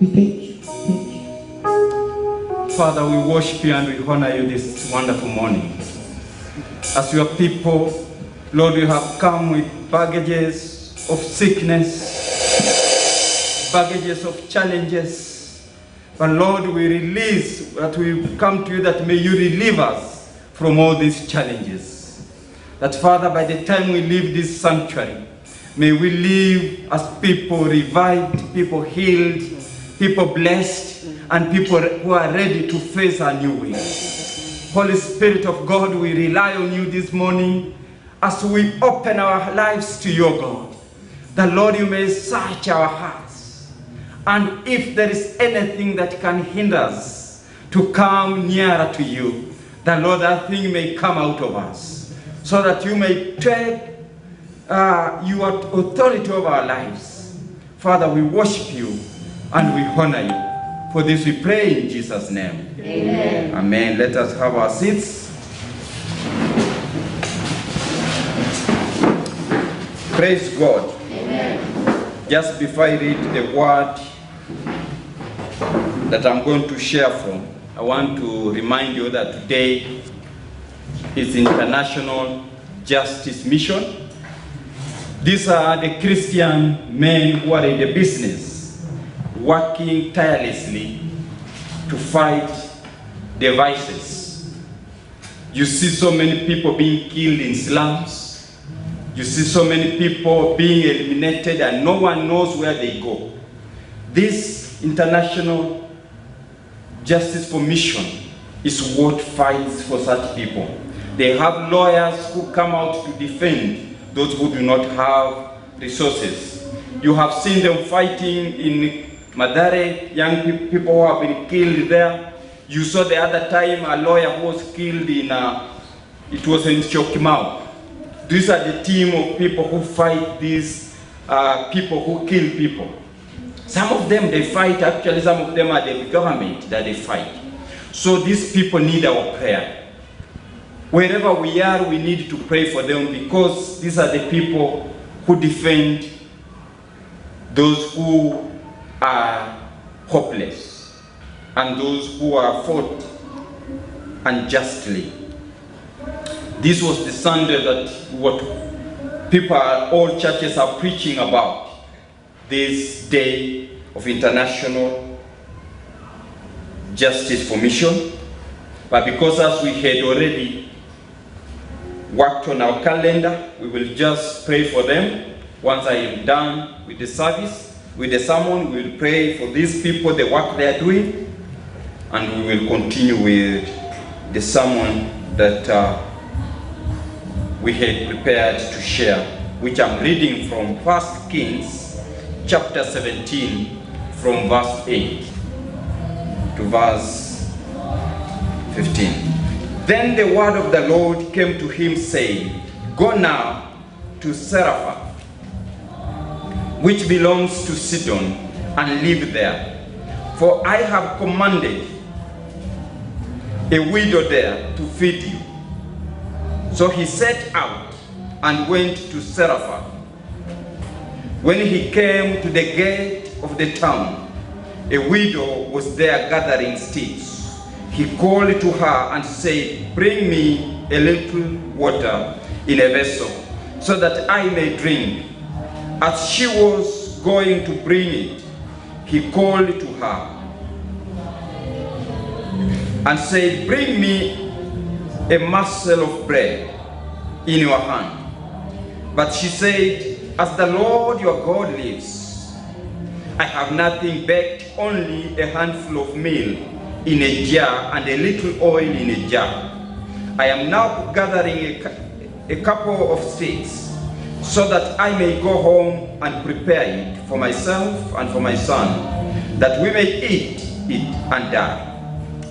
We thank you. Father, we worship you and we honor you this wonderful morning. As your people, Lord, you have come with baggages of sickness, baggages of challenges. But Lord, we release that we come to you that may you relieve us from all these challenges. That Father, by the time we leave this sanctuary, may we live as people revived, people healed, people blessed, and people who are ready to face a new week. Holy Spirit of God, we rely on you this morning as we open our lives to your God. That Lord, you may search our hearts. And if there is anything that can hinder us to come nearer to you, that Lord, that thing may come out of us, so that you may take your authority over our lives. Father, we worship you and we honor you. For this we pray in Jesus' name. Amen. Amen. Let us have our seats. Praise God. Amen. Just before I read the word that I'm going to share from, I want to remind you that today is International Justice Mission. These are the Christian men who are in the business, working tirelessly to fight the vices. You see so many people being killed in slums. You see so many people being eliminated and no one knows where they go. This International Justice for Mission is what fights for such people. They have lawyers who come out to defend those who do not have resources. You have seen them fighting in Madare, young people who have been killed there. You saw the other time a lawyer who was killed it was in Chokimau. These are the team of people who fight these people who kill people. Some of them they fight, actually some of them are the government that they fight. So these people need our prayer. Wherever we are, we need to pray for them because these are the people who defend those who are hopeless and those who are fought unjustly. This was the Sunday that what people, all churches are preaching about, this day of International Justice for Mission. But because as we had already worked on our calendar, we will just pray for them. Once I am done with the service, with the sermon, we will pray for these people, the work they are doing, and we will continue with the sermon that we had prepared to share, which I'm reading from 1 Kings chapter 17 from verse 8 to verse 15. Then the word of the Lord came to him, saying, Go now to Zarephath, which belongs to Sidon, and live there. For I have commanded a widow there to feed you. So he set out and went to Zarephath. When he came to the gate of the town, a widow was there gathering sticks. He called to her and said, Bring me a little water in a vessel, so that I may drink. As she was going to bring it, he called to her and said, Bring me a morsel of bread in your hand. But she said, As the Lord your God lives, I have nothing baked, only a handful of meal in a jar and a little oil in a jar. I am now gathering a couple of sticks, so that I may go home and prepare it for myself and for my son, that we may eat it and die.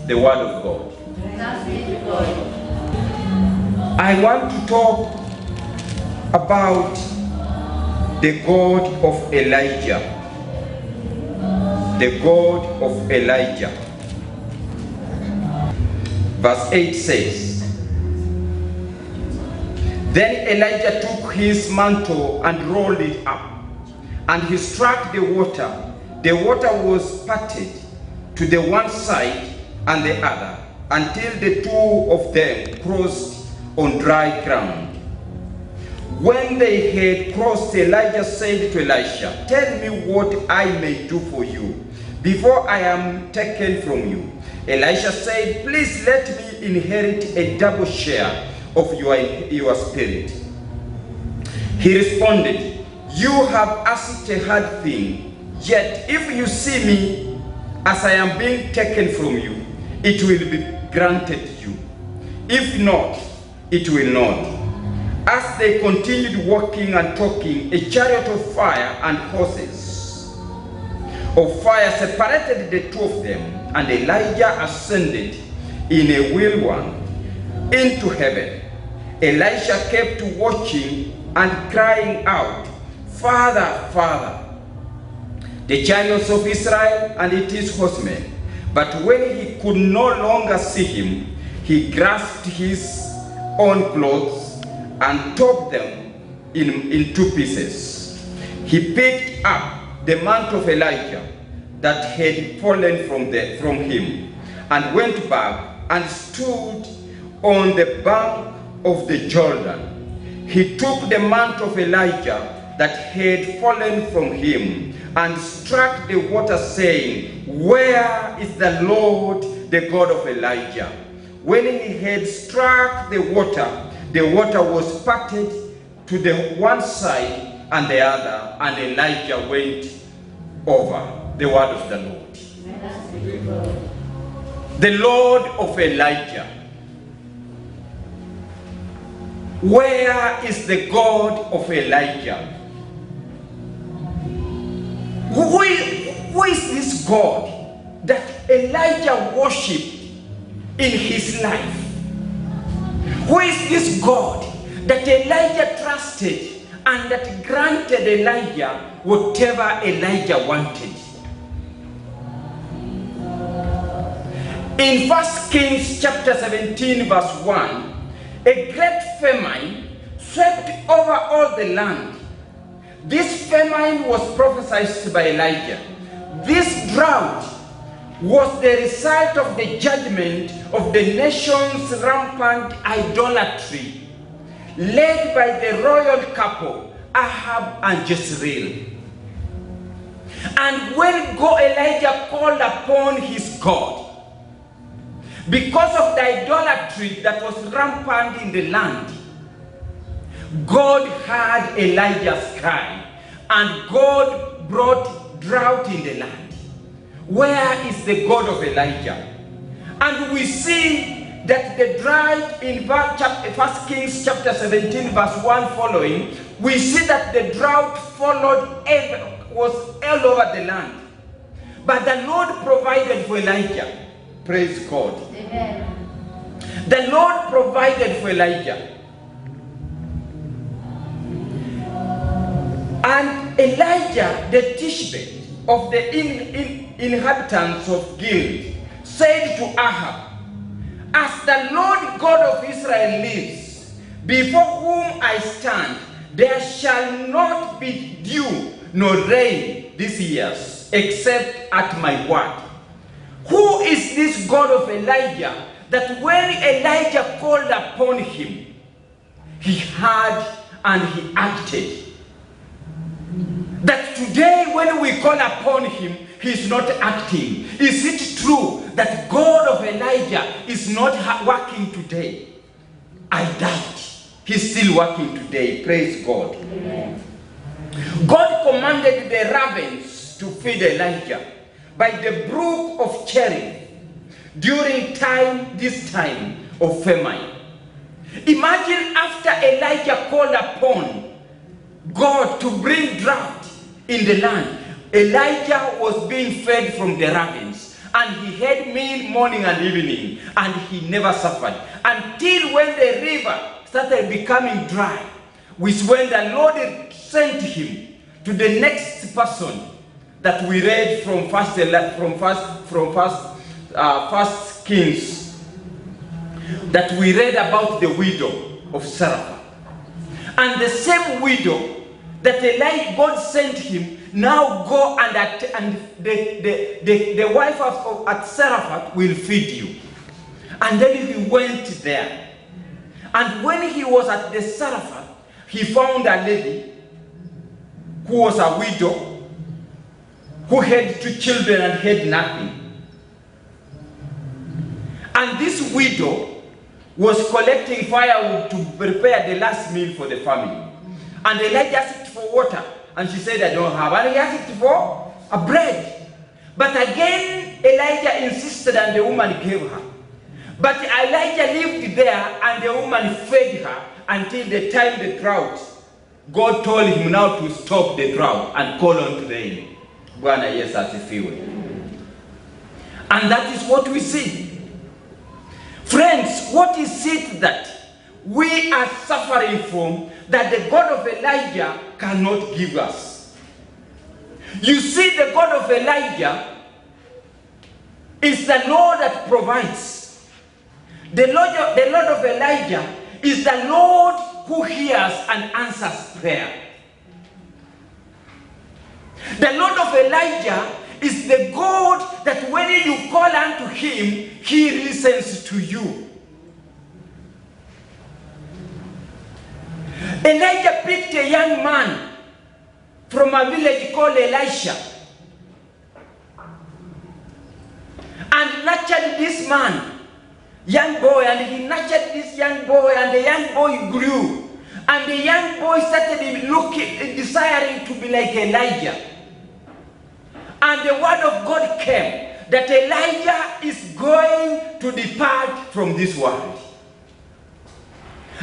The word of God. I want to talk about the God of Elijah. The God of Elijah. Verse 8 says, Then Elijah took his mantle and rolled it up, and he struck the water, the water was parted to the one side and the other, until the two of them crossed on dry ground. When they had crossed, Elijah said to Elisha, "Tell me what I may do for you before I am taken from you." Elisha said, "Please let me inherit a double share of your spirit." He responded, "You have asked a hard thing, yet if you see me as I am being taken from you, it will be granted you. If not, it will not." As they continued walking and talking, a chariot of fire and horses of fire separated the two of them, and Elijah ascended in a whirlwind into heaven. Elisha kept watching and crying out, "Father, Father, the chariots of Israel and its horsemen." But when he could no longer see him, he grasped his own clothes and tore them in two pieces. He picked up the mantle of Elijah that had fallen from him, and went back and stood on the bank of the Jordan. He took the mantle of Elijah that had fallen from him and struck the water, saying, "Where is the Lord, the God of Elijah?" When he had struck the water was parted to the one side and the other, and Elijah went over. The word of the Lord. The Lord of Elijah. Where is the God of Elijah? Who is this God that Elijah worshipped in his life? Who is this God that Elijah trusted and that granted Elijah whatever Elijah wanted? In 1 Kings chapter 17 verse 1, a great famine swept over all the land. This famine was prophesied by Elijah. This drought was the result of the judgment of the nation's rampant idolatry, led by the royal couple, Ahab and Jezreel. And when Elijah called upon his God, because of the idolatry that was rampant in the land, God heard Elijah's cry, and God brought drought in the land. Where is the God of Elijah? And we see that the drought in 1 Kings chapter 17 verse 1 following, we see that the drought was all over the land. But the Lord provided for Elijah. Praise God. Amen. The Lord provided for Elijah. And Elijah, the Tishbe of the inhabitants of Gilead, said to Ahab, "As the Lord God of Israel lives, before whom I stand, there shall not be dew nor rain these years, except at my word." Who is this God of Elijah that when Elijah called upon him, he heard and he acted? That today when we call upon him, he is not acting. Is it true that God of Elijah is not working today? I doubt. He's still working today. Praise God. Amen. God commanded the ravens to feed Elijah by the brook of Cherith during this time of famine. Imagine after Elijah called upon God to bring drought in the land, Elijah was being fed from the ravens, and he had meal morning and evening, and he never suffered until when the river started becoming dry, which when the Lord sent him to the next person that we read from First Kings, that we read about the widow of Sarah, and the same widow that God sent him, now go and the wife at Zarephath will feed you. And then he went there. And when he was at the Zarephath, he found a lady who was a widow, who had 2 children and had nothing. And this widow was collecting firewood to prepare the last meal for the family. And Elijah asked for water, and she said, I don't have. And he asked for a bread. But again, Elijah insisted, and the woman gave her. But Elijah lived there, and the woman fed her until the time the drought. God told him now to stop the drought and call on to rain. Bwana Yesu asifiwe. And that is what we see. Friends, what is it that we are suffering from that the God of Elijah cannot give us? You see, the God of Elijah is the Lord that provides. The Lord of Elijah is the Lord who hears and answers prayer. The Lord of Elijah is the God that when you call unto him, he listens to you. Elijah picked a young man from a village called Elisha and nurtured this man, young boy, and he nurtured this young boy, and the young boy grew, and the young boy started desiring to be like Elijah. And the word of God came that Elijah is going to depart from this world.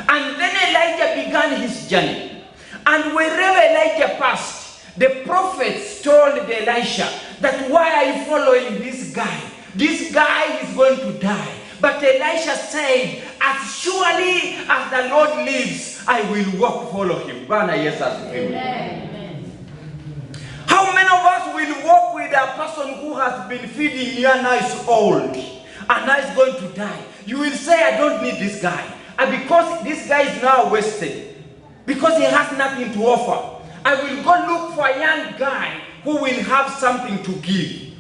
And then Elijah began his journey. And wherever Elijah passed, the prophets told Elisha that, why are you following this guy? This guy is going to die. But Elisha said, as surely as the Lord lives, I will follow him. Amen. How many of us will walk with a person who has been feeding you and now is old and now is going to die? You will say, I don't need this guy. And because this guy is now wasted, because he has nothing to offer, I will go look for a young guy who will have something to give.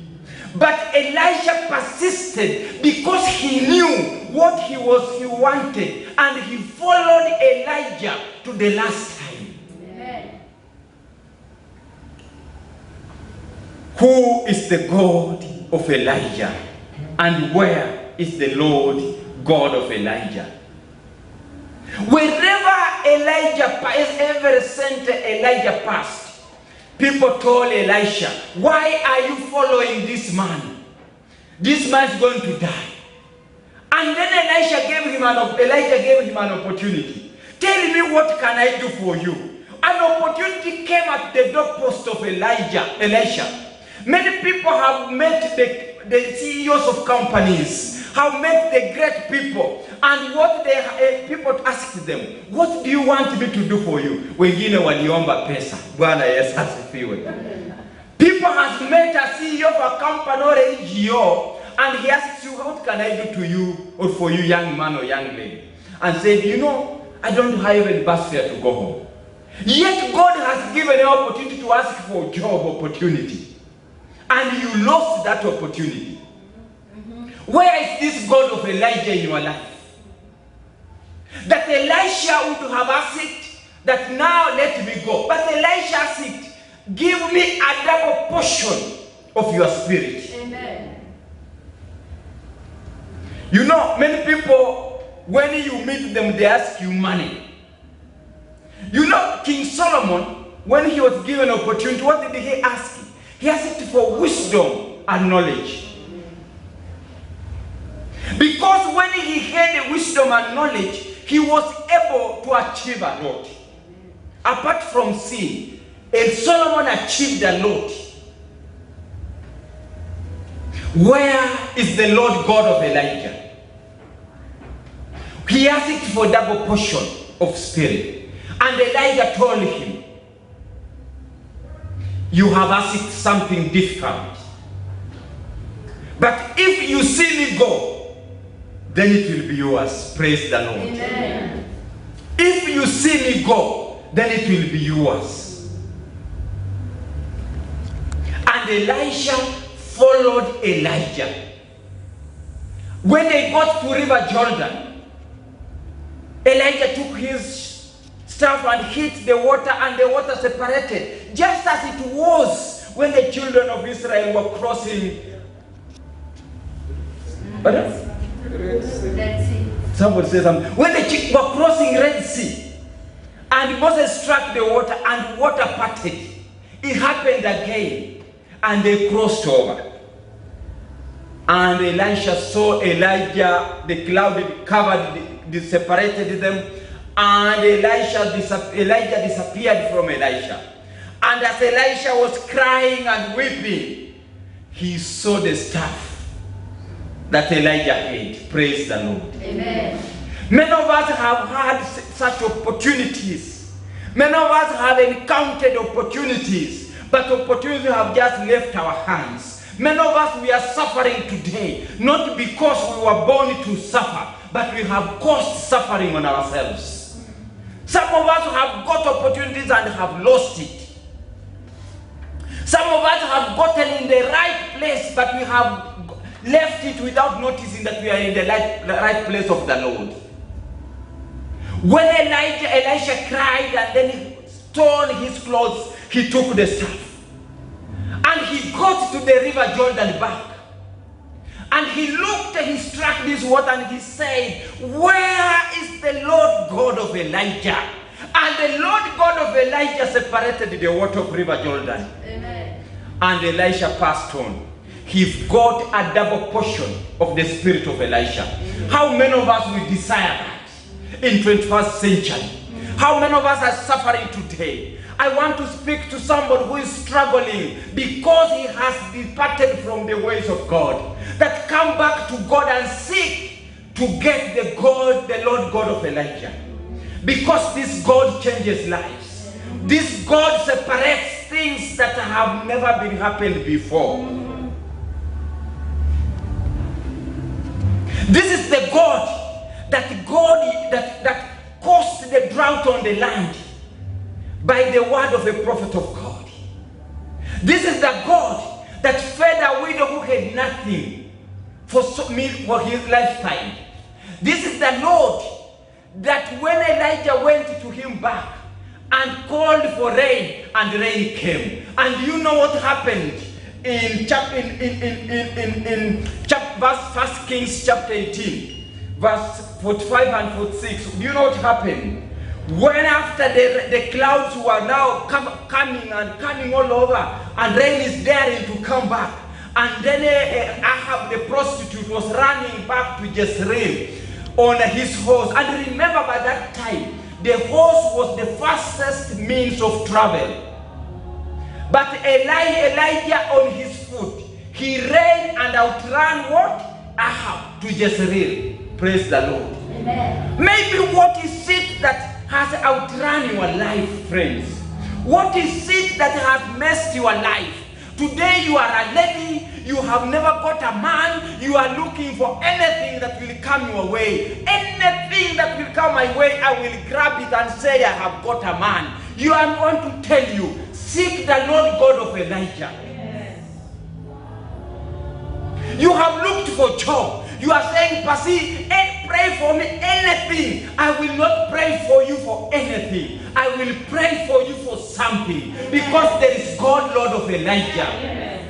But Elisha persisted because he knew what he wanted, and he followed Elijah to the last time. Amen. Who is the God of Elijah, and where is the Lord God of Elijah? Wherever ever sent Elijah passed, people told Elisha, why are you following this man? This man is going to die. And then Elijah gave him an opportunity. Tell me, what can I do for you? An opportunity came at the doorpost of Elisha. Many people have met the CEOs of companies, have met the great people, and what people asked them, what do you want me to do for you? Wengine waliomba pesa. Bwana Yesu asifiwe. People has met a CEO of a company or a NGO, and he asks you, what can I do to you or for you, young man or young lady? And said, I don't have any bus fare to go home. Yet God has given an opportunity to ask for a job opportunity. And you lost that opportunity. Where is this God of Elijah in your life? That Elisha would have asked that now let me go. But Elisha asked, give me a double portion of your spirit. Amen. Many people, when you meet them, they ask you money. King Solomon, when he was given an opportunity, what did he ask? He asked for wisdom and knowledge. Because when he had wisdom and knowledge, he was able to achieve a lot. Apart from sin, and Solomon achieved a lot. Where is the Lord God of Elijah? He asked for double portion of spirit. And Elijah told him, you have asked something difficult. But if you see me go, then it will be yours. Praise the Lord. Amen. If you see me go, then it will be yours. And Elisha followed Elijah. When they got to River Jordan, Elijah took his staff and hit the water, and the water separated, just as it was when the children of Israel were crossing. Red Sea. Somebody say something. When they were crossing Red Sea, and Moses struck the water, and water parted. It happened again, and they crossed over. And Elisha saw Elijah, the cloud covered, separated them, and Elijah disappeared from Elisha. And as Elisha was crying and weeping, he saw the staff that Elijah had. Praise the Lord. Amen. Many of us have had such opportunities. Many of us have encountered opportunities, but opportunities have just left our hands. Many of us, we are suffering today, not because we were born to suffer, but we have caused suffering on ourselves. Some of us have got opportunities and have lost it. Some of us have gotten in the right place, but we have left it without noticing that we are in the right place of the Lord. When Elisha cried and then he torn his clothes, he took the staff. And he got to the River Jordan back. And he looked and he struck this water and he said, "Where is the Lord God of Elijah?" And the Lord God of Elijah separated the water of River Jordan. Amen. And Elisha passed on. He got a double portion of the spirit of Elisha. How many of us will desire that in 21st century? How many of us are suffering today? I want to speak to somebody who is struggling because he has departed from the ways of God. That come back to God and seek to get the Lord God of Elijah. Because this God changes lives. This God separates things that have never been happened before. This is the God that caused the drought on the land by the word of a prophet of God. This is the God that fed a widow who had nothing for his lifetime. This is the Lord that when Elijah went to him back and called for rain, and rain came. And you know what happened in 1 Kings chapter 18, verse 45 and 46. Do you know what happened? When after the clouds were now coming and coming all over, and rain is daring to come back, and then Ahab the prostitute was running back to Jezreel on his horse. And remember, by that time, the horse was the fastest means of travel. But Elijah on his foot, he ran and outran what? Ahab to Jezreel. Praise the Lord. Amen. Maybe what is it that has outrun your life, friends? What is it that has messed your life? Today you are a lady, you have never got a man, you are looking for anything that will come your way. Anything that will come my way, I will grab it and say I have got a man. I want to tell you, seek the Lord God of Elijah. Yes. You have looked for job. You are saying, Pasi, pray for me anything. I will not pray for you for anything. I will pray for you for something. Because there is God, Lord of Elijah. Yes.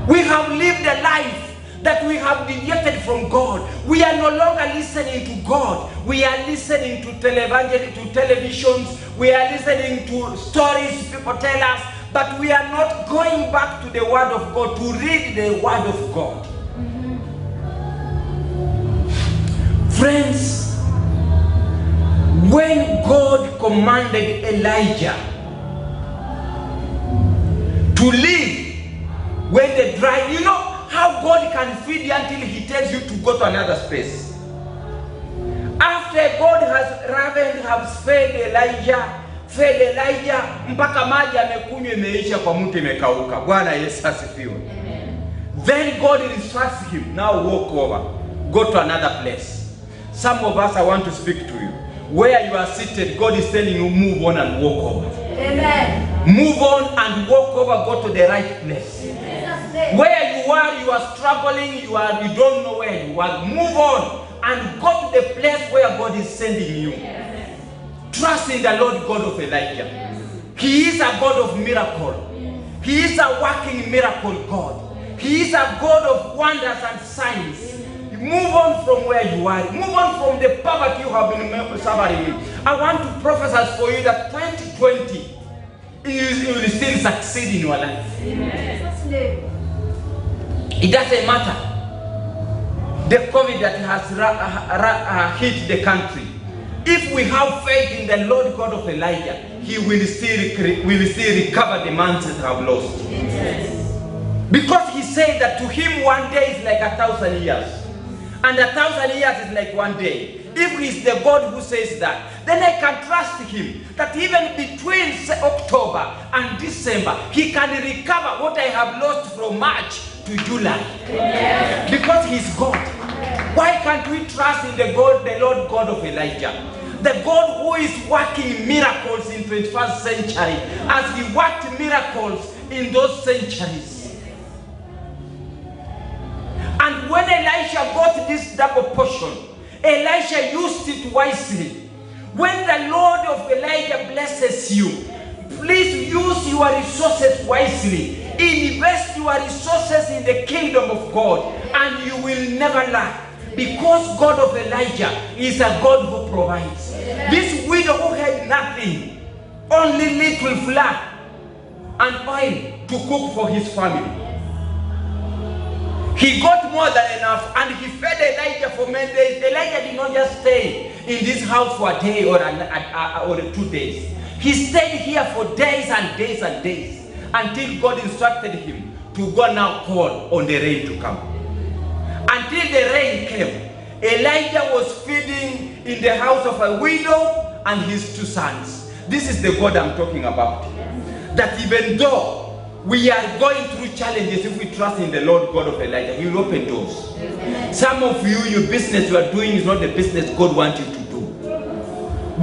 We have lived a life that we have deviated from God. We are no longer listening to God. We are listening to televisions. We are listening to stories people tell us. But we are not going back to the Word of God, to read the Word of God. Friends, when God commanded Elijah to leave when the dry, you know how God can feed you until he tells you to go to another space. After God has fed Elijah mpaka maji amekunywa imeisha kwa mtu imekauka. Bwana Yesu asifiwe. Then God instructs him, now walk over, go to another place. Some of us, I want to speak to you. Where you are seated, God is telling you, move on and walk over. Amen. Move on and walk over, go to the right place. Jesus' name. Where you are struggling, you don't know where you are. Move on and go to the place where God is sending you. Trust in the Lord God of Elijah. He is a God of miracle. He is a working miracle God. He is a God of wonders and signs. Move on from where you are. Move on from the poverty you have been suffering. I want to prophesy for you that 2020, you will still succeed in your life. Jesus' name. It doesn't matter the COVID that has hit the country. If we have faith in the Lord God of Elijah, He will still recover the months that have lost. Because He said that to Him 1 day is like 1,000 years, and 1,000 years is like 1 day. If He is the God who says that, then I can trust Him that even between October and December, He can recover what I have lost from March to July. Because He's God. Why can't we trust in the Lord God of Elijah? The God who is working miracles in 21st century as He worked miracles in those centuries. And when Elisha got this double portion, Elisha used it wisely. When the Lord of Elijah blesses you, please use your resources wisely. Invest your resources in the kingdom of God, and you will never lack. Because God of Elijah is a God who provides. This widow who had nothing, only little flour and oil to cook for his family, he got more than enough, and he fed Elijah for many days. Elijah did not just stay in this house for a day or 2 days. He stayed here for days and days and days until God instructed him to go now call on the rain to come. Until the rain came, Elijah was feeding in the house of a widow and his 2 sons. This is the God I'm talking about. That even though we are going through challenges, if we trust in the Lord God of Elijah, He will open doors. Some of you, your business you are doing is not the business God wants you to do.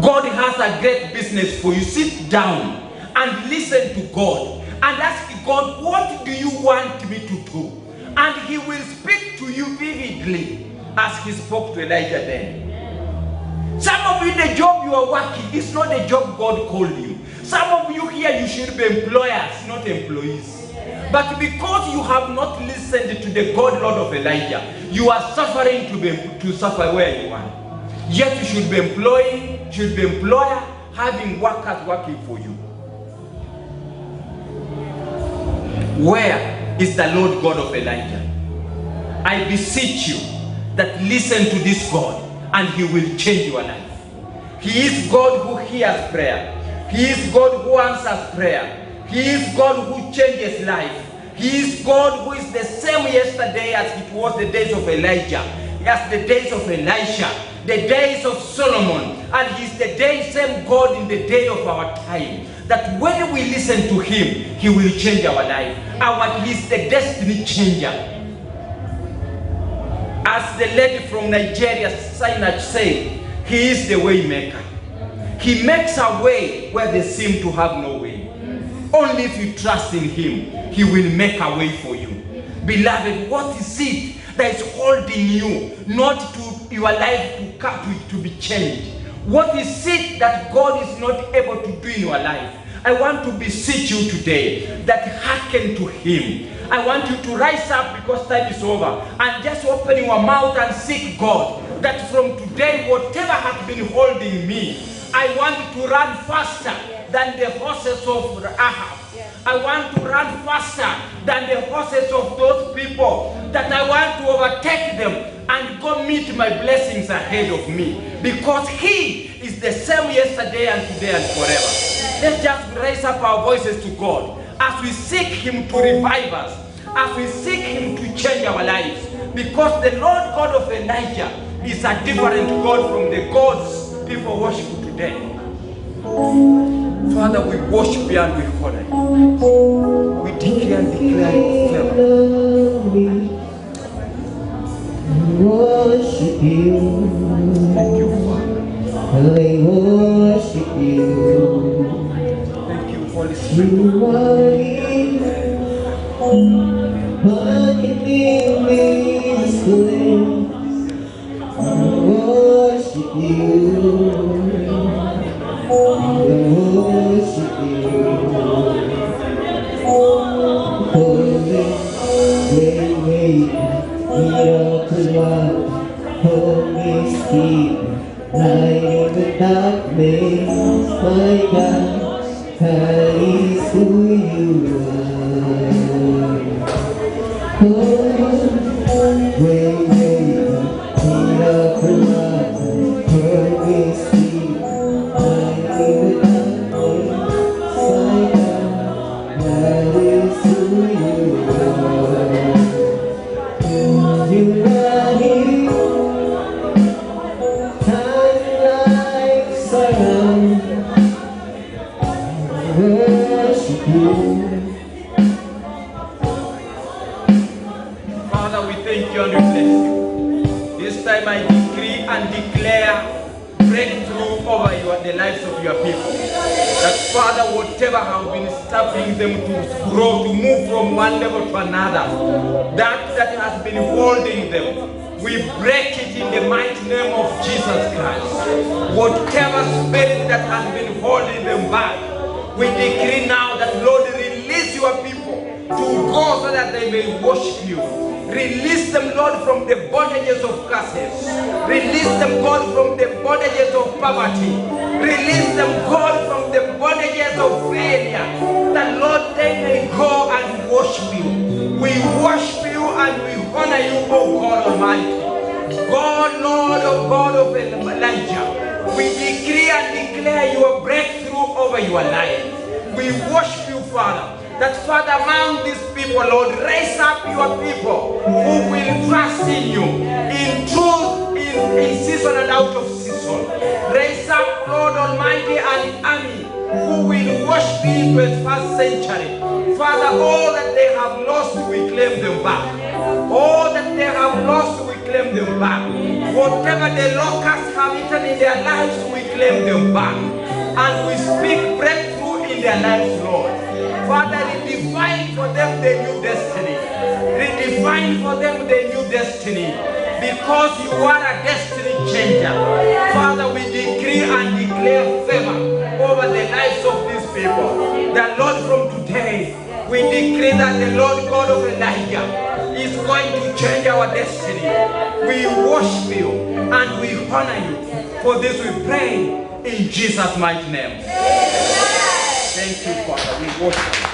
God has a great business for you. Sit down and listen to God and ask God, what do you want me to do? And He will speak to you vividly as He spoke to Elijah then. Some of you, the job you are working is not the job God called you. Some of you here, you should be employers, not employees. But because you have not listened to the God Lord of Elijah, you are suffering to suffer where you are. Yet you should be employer, having workers working for you. Where is the Lord God of Elijah? I beseech you that listen to this God and He will change your life. He is God who hears prayer. He is God who answers prayer. He is God who changes life. He is God who is the same yesterday as it was the days of Elijah, as the days of Elisha, the days of Solomon, and He is the same God in the day of our time. That when we listen to Him, He will change our life. He is the destiny changer. As the lady from Nigeria, Sinach, said, He is the way maker. He makes a way where they seem to have no way. Only if you trust in Him, He will make a way for you. Beloved, what is it that is holding you not to your life to be changed? What is it that God is not able to do in your life? I want to beseech you today that hearken to Him. I want you to rise up because time is over and just open your mouth and seek God. That from today, whatever has been holding me, I want to run faster than the horses of Ahab. I want to run faster than the horses of those people. That I want to overtake them and go meet my blessings ahead of me. Because He is the same yesterday and today and forever. Let's just raise up our voices to God as we seek Him to revive us, as we seek Him to change our lives. Because the Lord God of Elijah is a different God from the gods people worship today. Father, we worship you and we honor you. We declare and declare your favor. Worship you. Thank you, Father. We worship you. Thank You are here, walking in this place. I worship you. I worship you. Holy, great, miracle worker, Holy Spirit, light in the darkness, my God, that is who you are. Oh, great, miracle worker, Holy Spirit, light in the darkness, my God, that is who you are. You are here, time like surround. Worship you. Father, we thank you and we bless you. This time I decree and declare breakthrough over the lives of your people. That Father, whatever has been stopping them to grow, to move from one level to another, that has been holding them, we break it in the mighty name of Jesus Christ. Whatever spirit that has been holding them back, we decree now that, Lord, release your people to go so that they may worship you. Release them, Lord, from the bondages of curses. Release them, God, from the bondages of poverty. Release them, God, from the bondages of failure. That, Lord, they may go and worship you. We worship you and we honor you, O God Almighty. God, Lord, O God of Elijah, we decree and declare your breakthrough over your life. We worship you, Father. That, Father, among these people, Lord, raise up your people who will trust in you, in truth, in season and out of season. Raise up, Lord Almighty, an army who will worship you in the 21st century. Father, all that they have lost, we claim them back. All that they have lost, we claim them back. Whatever the locusts have eaten in their lives, we claim them back. And we speak breakthrough in their lives, Lord. Father, redefine for them the new destiny. Redefine for them the new destiny. Because you are a destiny changer. Father, we decree and declare favor over the lives of these people. That, Lord, from today, we decree that the Lord God of Elijah is going to change our destiny. We worship you and we honor you. For this we pray in Jesus' mighty name. Thank you, Father. We worship you.